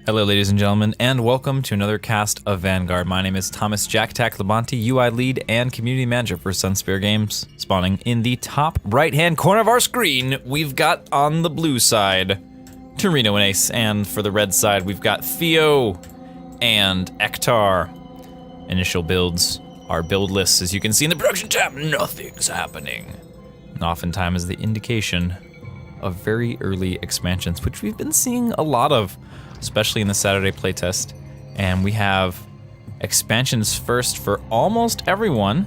Hello ladies and gentlemen, and welcome to another cast of Vanguard. My name is Thomas JaKaTaKtv, UI lead and community manager for Sunspear Games. Spawning in the top right-hand corner of our screen, we've got on the blue side, Raynor and Ace, and for the red side, we've got Theo and Ektar. Initial builds are build lists. As you can see in the production tab, nothing's happening. And oftentimes is the indication of very early expansions, which we've been seeing a lot of, especially in the Saturday playtest. And we have expansions first for almost everyone.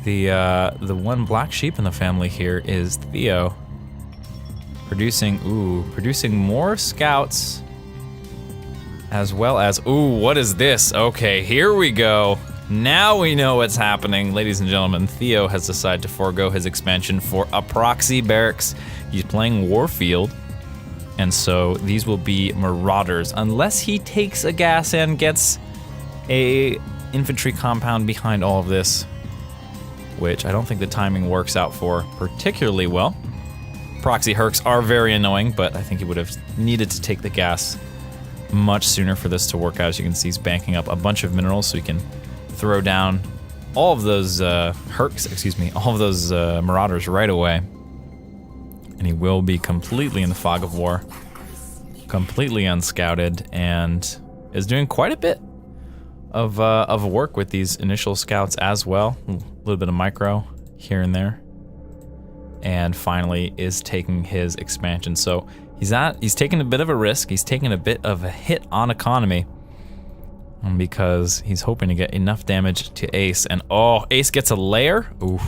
The one black sheep in the family here is Theo, producing more scouts, as well as, what is this? Okay, here we go. Now we know what's happening. Ladies and gentlemen, Theo has decided to forego his expansion for a proxy barracks. He's playing Warfield. And so these will be Marauders, unless he takes a gas and gets a infantry compound behind all of this, which I don't think the timing works out for particularly well. Proxy Hercs are very annoying, but I think he would have needed to take the gas much sooner for this to work out. As you can see, he's banking up a bunch of minerals so he can throw down all of those Hercs, all of those Marauders right away. And he will be completely in the fog of war, completely unscouted, and is doing quite a bit of work with these initial scouts as well. A little bit of micro here and there. And finally is taking his expansion. So he's taking a bit of a risk, he's taking a bit of a hit on economy, because he's hoping to get enough damage to Ace. And Ace gets a lair? Oof.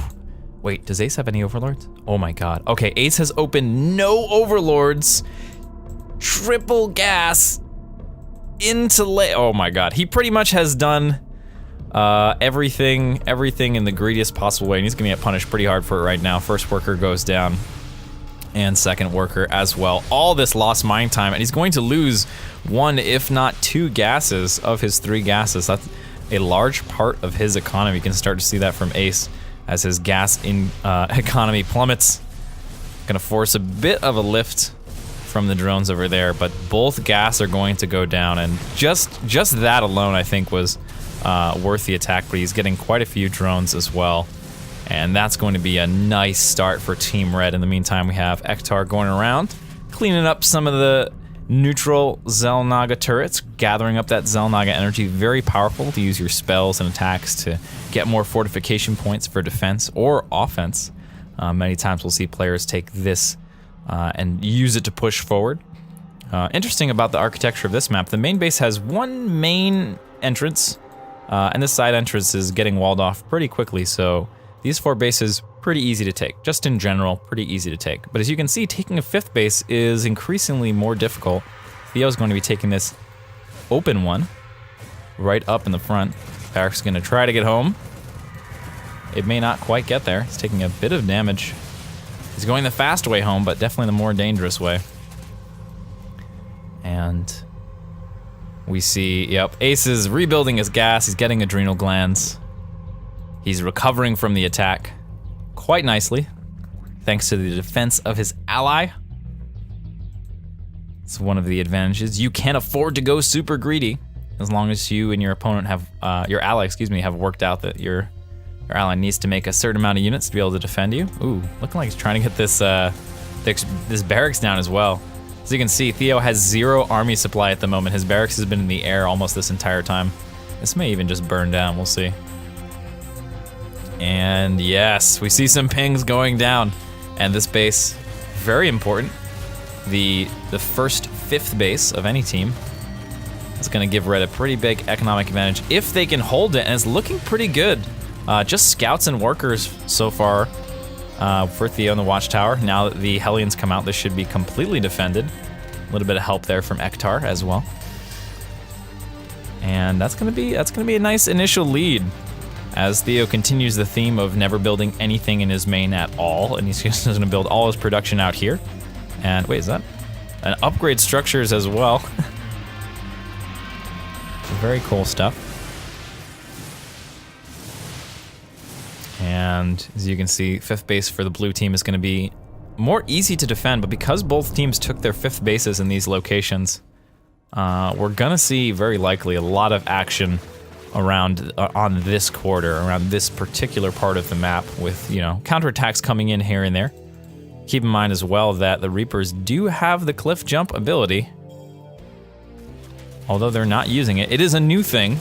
Wait, does Ace have any overlords? Oh my god. Okay, Ace has opened no overlords. Triple gas into oh my god. He pretty much has done everything in the greediest possible way, and he's gonna get punished pretty hard for it right now. First worker goes down, and second worker as well. All this lost mine time, and he's going to lose one, if not two gases of his 3 gases. That's a large part of his economy. You can start to see that from Ace as his gas economy plummets. Gonna force a bit of a lift from the drones over there, but both gas are going to go down, and just that alone I think was worth the attack, but he's getting quite a few drones as well. And that's going to be a nice start for Team Red. In the meantime, we have Ektar going around, cleaning up some of the neutral Xel'Naga turrets, gathering up that Xel'Naga energy. Very powerful to use your spells and attacks to get more fortification points for defense or offense. Many times we'll see players take this and use it to push forward. Interesting about the architecture of this map, the main base has one main entrance, and this side entrance is getting walled off pretty quickly, so these 4 bases, pretty easy to take. Just in general, pretty easy to take. But as you can see, taking a 5th base is increasingly more difficult. Theo's going to be taking this open one right up in the front. Barrack's is going to try to get home. It may not quite get there. He's taking a bit of damage. He's going the fast way home, but definitely the more dangerous way. And we see, yep, Ace is rebuilding his gas. He's getting adrenal glands. He's recovering from the attack quite nicely, thanks to the defense of his ally. It's one of the advantages. You can't afford to go super greedy, as long as you and your opponent have, your ally, have worked out that your ally needs to make a certain amount of units to be able to defend you. Ooh, looking like he's trying to get this this barracks down as well. As you can see, Theo has 0 army supply at the moment. His barracks has been in the air almost this entire time. This may even just burn down, we'll see. And yes, we see some pings going down. And this base, very important. The first 5th base of any team. It's gonna give Red a pretty big economic advantage if they can hold it, and it's looking pretty good. Just scouts and workers so far for Theo in the watchtower. Now that the Hellions come out, this should be completely defended. A little bit of help there from Ektar as well. And that's gonna be a nice initial lead, as Theo continues the theme of never building anything in his main at all, and he's just gonna build all his production out here. And wait, is that? And upgrade structures as well. Very cool stuff. And as you can see, 5th base for the blue team is gonna be more easy to defend, but because both teams took their 5th bases in these locations, we're gonna see very likely a lot of action around on this quarter, around this particular part of the map with, you know, counterattacks coming in here and there. Keep in mind as well that the Reapers do have the cliff jump ability, although they're not using it. It is a new thing.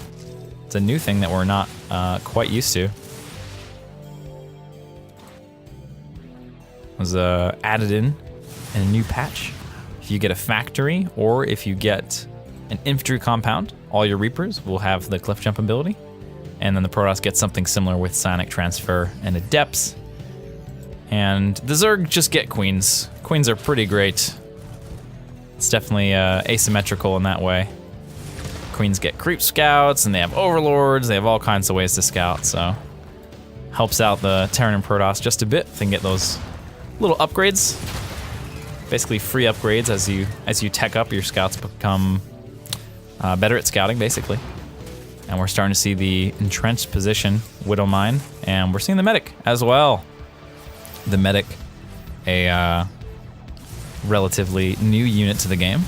It's a new thing that we're not quite used to. It was added in a new patch. If you get a factory or if you get an infantry compound, all your Reapers will have the cliff jump ability. And then the Protoss gets something similar with Psionic Transfer and Adepts. And the Zerg just get Queens. Queens are pretty great. It's definitely asymmetrical in that way. Queens get Creep Scouts, and they have Overlords, they have all kinds of ways to scout, so helps out the Terran and Protoss just a bit. They can get those little upgrades. Basically free upgrades as you tech up, your scouts become better at scouting, basically. And we're starting to see the entrenched position, Widowmine, and we're seeing the Medic as well. The Medic, a relatively new unit to the game.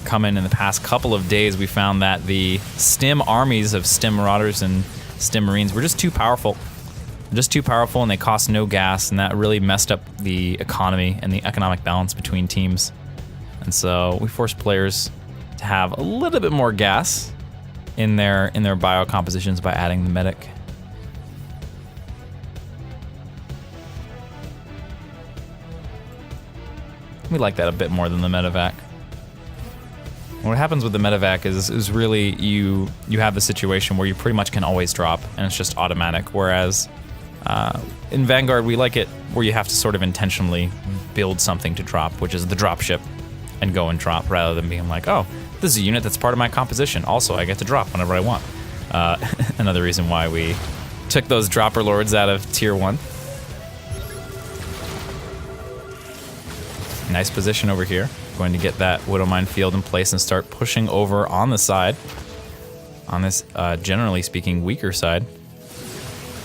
Coming in the past couple of days, we found that the Stim armies of Stim Marauders and Stim Marines were just too powerful. Just too powerful, and they cost no gas, and that really messed up the economy and the economic balance between teams. And so we forced players to have a little bit more gas in their bio compositions by adding the Medic. We like that a bit more than the Medevac. What happens with the Medevac is really you have the situation where you pretty much can always drop, and it's just automatic, whereas in Vanguard, we like it where you have to sort of intentionally build something to drop, which is the dropship, and go and drop, rather than being like, oh, this is a unit that's part of my composition. Also, I get to drop whenever I want. Another reason why we took those dropper lords out of tier 1. Nice position over here. Going to get that Widowmine field in place and start pushing over on the side. On this, generally speaking, weaker side.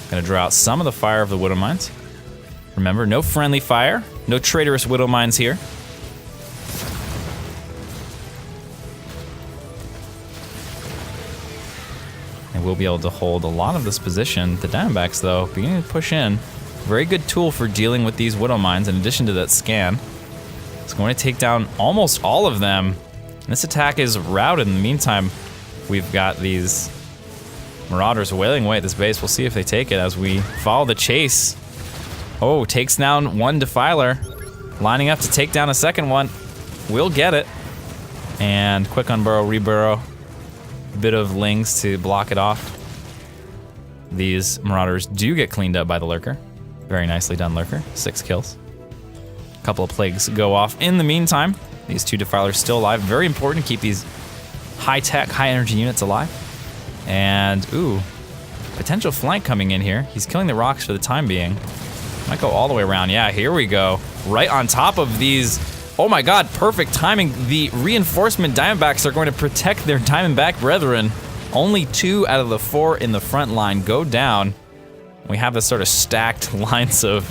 Gonna draw out some of the fire of the Widowmines. Remember, no friendly fire, no traitorous Widowmines here. And we'll be able to hold a lot of this position. The Diamondbacks, though, beginning to push in. Very good tool for dealing with these Widowmines, in addition to that scan. It's going to take down almost all of them. And this attack is routed. In the meantime, we've got these Marauders wailing away at this base. We'll see if they take it as we follow the chase. Oh, takes down one Defiler. Lining up to take down a second one. We'll get it. And quick unburrow, reburrow. A bit of Lings to block it off. These Marauders do get cleaned up by the Lurker. Very nicely done, Lurker. 6 kills. A couple of Plagues go off. In the meantime, these 2 Defilers still alive. Very important to keep these high-tech, high-energy units alive. And, ooh, potential flank coming in here. He's killing the rocks for the time being. Might go all the way around. Yeah, here we go. Right on top of these. Oh my god, perfect timing. The reinforcement Diamondbacks are going to protect their Diamondback brethren. Only 2 out of the 4 in the front line go down. We have this sort of stacked lines of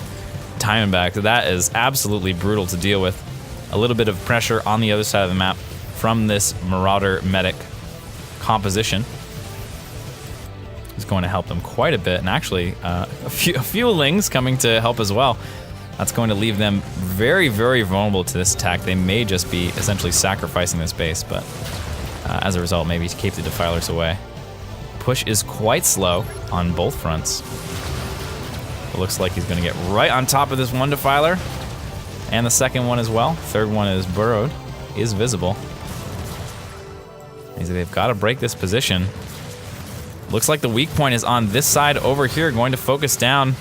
Diamondbacks. That is absolutely brutal to deal with. A little bit of pressure on the other side of the map from this Marauder Medic composition is going to help them quite a bit, and actually a few Lings coming to help as well. That's going to leave them very, very vulnerable to this attack. They may just be essentially sacrificing this base, but as a result, maybe to keep the Defilers away. Push is quite slow on both fronts. It looks like he's going to get right on top of this one Defiler, and the second one as well. Third one is burrowed, is visible. They've got to break this position. Looks like the weak point is on this side over here, going to focus down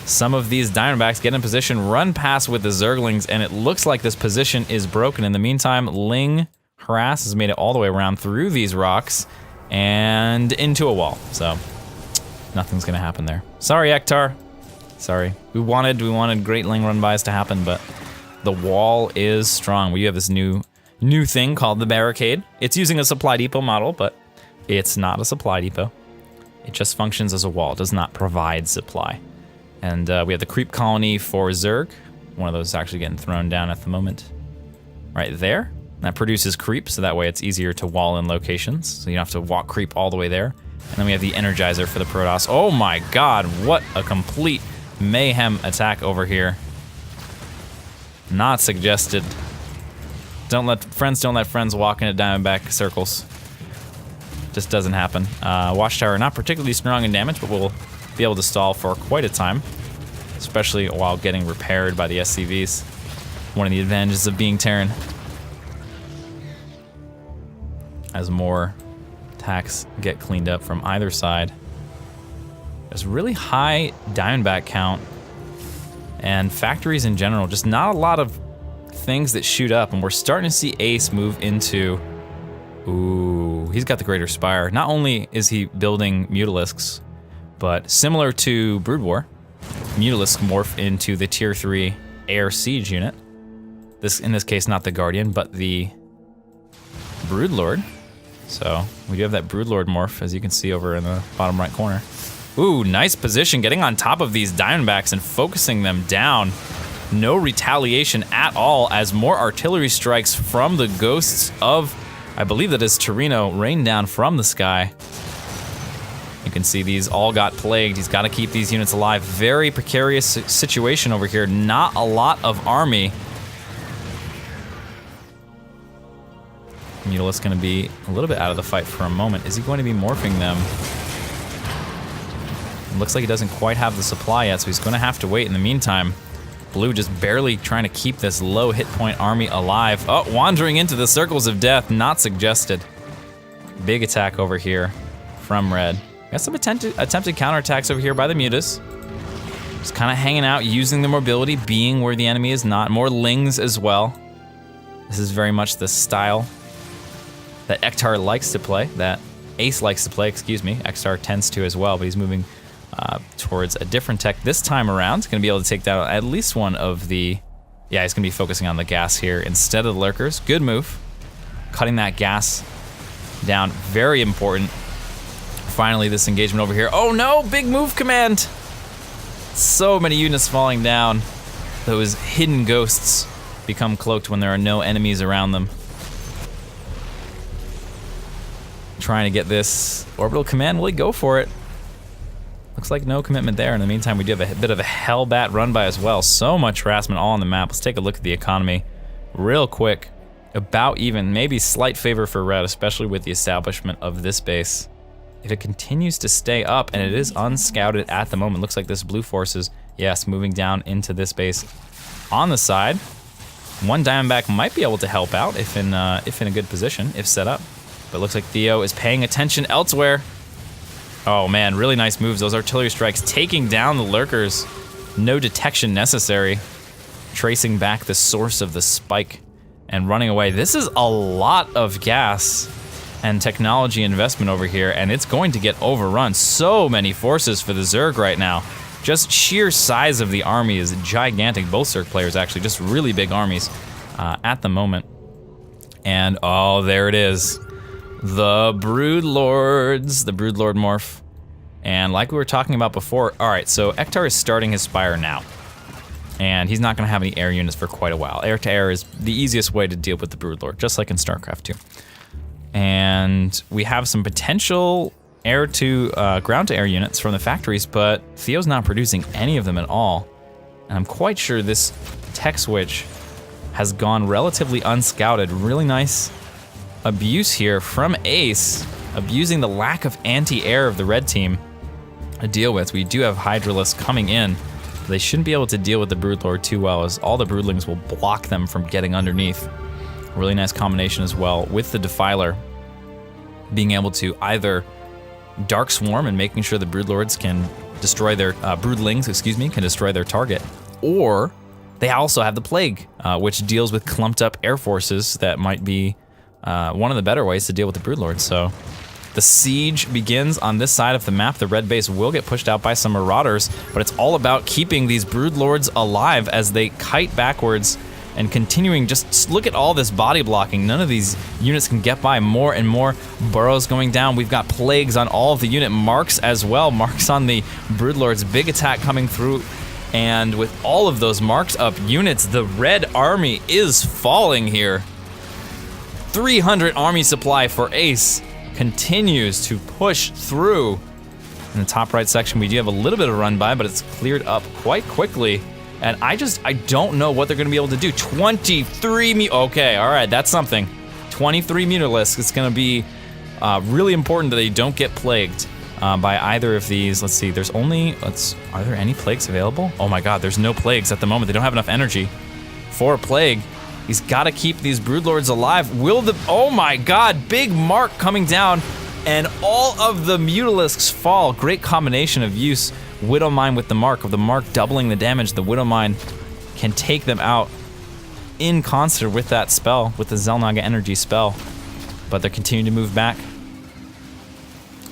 some of these Diamondbacks, get in position, run past with the Zerglings, and it looks like this position is broken. In the meantime, Ling Harass has made it all the way around through these rocks and into a wall. So nothing's gonna happen there. Sorry, Ektar. Sorry. We wanted great Ling run-bys to happen, but the wall is strong. We have this new thing called the Barricade. It's using a supply depot model, but it's not a supply depot. It just functions as a wall. It does not provide supply. And we have the creep colony for Zerg. One of those is actually getting thrown down at the moment. Right there. That produces creep, so that way it's easier to wall in locations, so you don't have to walk creep all the way there. And then we have the Energizer for the Protoss. Oh my god, what a complete mayhem attack over here. Not suggested. Don't let friends walk into Diamondback circles. Just doesn't happen. Watchtower not particularly strong in damage, but we'll be able to stall for quite a time, especially while getting repaired by the SCVs. One of the advantages of being Terran. As more attacks get cleaned up from either side. There's really high Diamondback count and factories in general, just not a lot of things that shoot up, and we're starting to see Ace move into, ooh, he's got the Greater Spire. Not only is he building Mutalisks, but similar to Brood War, Mutalisks morph into the tier 3 air siege unit. In this case, not the Guardian, but the Broodlord. So we do have that Broodlord morph, as you can see over in the bottom right corner. Ooh, nice position, getting on top of these Diamondbacks and focusing them down. No retaliation at all, as more artillery strikes from the ghosts of, I believe that is Torino, rain down from the sky. You can see these all got plagued. He's got to keep these units alive. Very precarious situation over here. Not a lot of army. Mutalisk's going to be a little bit out of the fight for a moment. Is he going to be morphing them? It looks like he doesn't quite have the supply yet, so he's going to have to wait. In the meantime, Blue just barely trying to keep this low hit point army alive. Oh, wandering into the circles of death, not suggested. Big attack over here from Red. Got some attempted counterattacks over here by the Mutas. Just kind of hanging out, using the mobility, being where the enemy is not. More Lings as well. This is very much the style that Ektar likes to play, that Ace likes to play, excuse me. Ektar tends to as well, but he's moving towards a different tech this time around. He's gonna be able to take down at least one of the, yeah, he's gonna be focusing on the gas here instead of the lurkers. Good move. Cutting that gas down, very important. Finally, this engagement over here. Oh no, big move command. So many units falling down. Those hidden ghosts become cloaked when there are no enemies around them. Trying to get this orbital command, will he go for it? Looks like no commitment there. In the meantime, we do have a bit of a Hellbat run by as well. So much harassment all on the map. Let's take a look at the economy real quick. About even, maybe slight favor for Red, especially with the establishment of this base. If it continues to stay up, and it is unscouted at the moment, looks like this blue force is, yes, moving down into this base on the side. One Diamondback might be able to help out if in a good position, if set up. But it looks like Theo is paying attention elsewhere. Oh man, really nice moves. Those artillery strikes taking down the lurkers. No detection necessary. Tracing back the source of the spike and running away. This is a lot of gas and technology investment over here, and it's going to get overrun. So many forces for the Zerg right now. Just sheer size of the army is gigantic. Both Zerg players actually, just really big armies at the moment. And oh, there it is. The Broodlords, the Broodlord morph. And like we were talking about before, all right, so Ektar is starting his Spire now. And he's not gonna have any air units for quite a while. Air to air is the easiest way to deal with the Broodlord, just like in StarCraft 2. And we have some potential air to ground to air units from the factories, but Theo's not producing any of them at all. And I'm quite sure this tech switch has gone relatively unscouted. Really nice abuse here from Ace, abusing the lack of anti-air of the red team to deal with. We do have Hydralisks coming in. They shouldn't be able to deal with the Broodlord too well, as all the Broodlings will block them from getting underneath. Really nice combination as well with the Defiler being able to either Dark Swarm and making sure the Broodlords can destroy their, Broodlings, excuse me, can destroy their target, or they also have the Plague, which deals with clumped up air forces that might be one of the better ways to deal with the Broodlords. So the siege begins on this side of the map. The red base will get pushed out by some Marauders, but it's all about keeping these Broodlords alive as they kite backwards and continuing. Just look at all this body blocking. None of these units can get by. More and more burrows going down. We've got plagues on all of the unit marks as well. Marks on the Broodlords. Big attack coming through. And with all of those marks up units, the red army is falling here. 300 army supply for Ace continues to push through. In the top right section, we do have a little bit of run by, but it's cleared up quite quickly. And I don't know what they're gonna be able to do. 23 okay, all right, that's something. 23 Mutalisks. It's gonna be really important that they don't get plagued by either of these. Let's see, are there any plagues available? Oh my God, there's no plagues at the moment. They don't have enough energy for a plague. He's gotta keep these Broodlords alive. Oh my God, big mark coming down, and all of the Mutalisks fall. Great combination of use. Widowmine with the mark doubling the damage. The Widowmine can take them out in concert with that spell, with the Xel'Naga energy spell. But they're continuing to move back.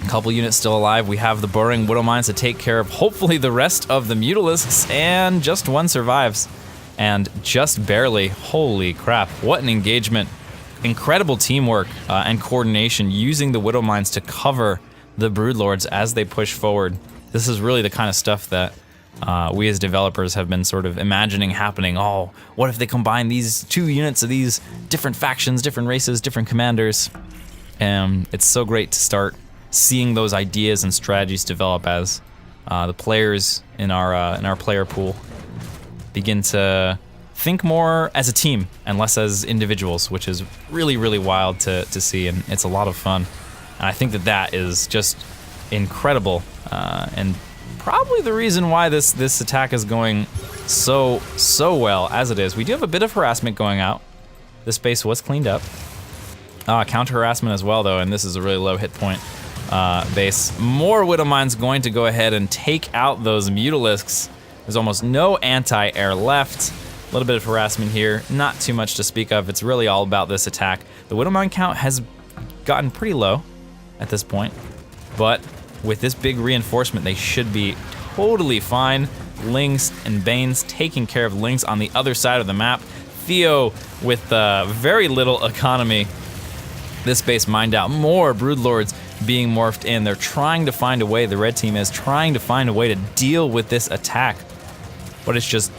A couple units still alive. We have the burrowing Widowmines to take care of hopefully the rest of the Mutalisks, and just one survives. And just barely. Holy crap, what an engagement. Incredible teamwork and coordination using the Widowmines to cover the Broodlords as they push forward. This is really the kind of stuff that we as developers have been sort of imagining happening. Oh, what if they combine these 2 units of these different factions, different races, different commanders? And it's so great to start seeing those ideas and strategies develop as the players in our player pool begin to think more as a team and less as individuals, which is really, really wild to see, and it's a lot of fun. And I think that is just incredible, and probably the reason why this attack is going so well as it is. We do have a bit of harassment going out. This base was cleaned up. Counter harassment as well though, and this is a really low hit point base. More Widowmines going to go ahead and take out those Mutalisks. There's almost no anti-air left. A little bit of harassment here, not too much to speak of. It's really all about this attack. The Widowmine count has gotten pretty low at this point, but with this big reinforcement, they should be totally fine. Lings and Banes taking care of Lings on the other side of the map. Theo with very little economy. This base mined out. More Broodlords being morphed in. They're trying to find a way, the red team is trying to find a way to deal with this attack, but it's just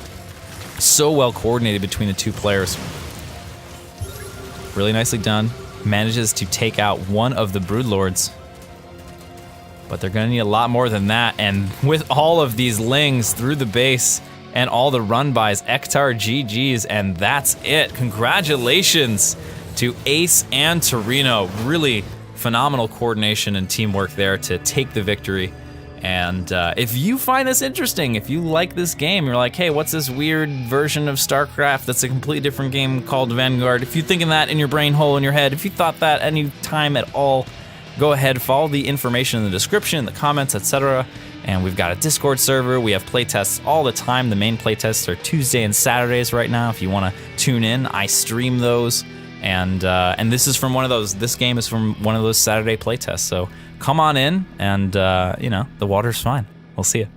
so well coordinated between the 2 players. Really nicely done. Manages to take out one of the Broodlords, but they're gonna need a lot more than that. And with all of these Lings through the base and all the run-bys, Ektar GG's, and that's it. Congratulations to Ace and Torino. Really phenomenal coordination and teamwork there to take the victory. And if you find this interesting, if you like this game, you're like, hey, what's this weird version of StarCraft that's a completely different game called Vanguard? If you're thinking that in your brain hole in your head, if you thought that any time at all, go ahead, follow the information in the description, in the comments, etc. And we've got a Discord server. We have playtests all the time. The main playtests are Tuesday and Saturdays right now. If you want to tune in, I stream those. And this is from one of those. This game is from one of those Saturday playtests. So come on in, and you know, the water's fine. We'll see you.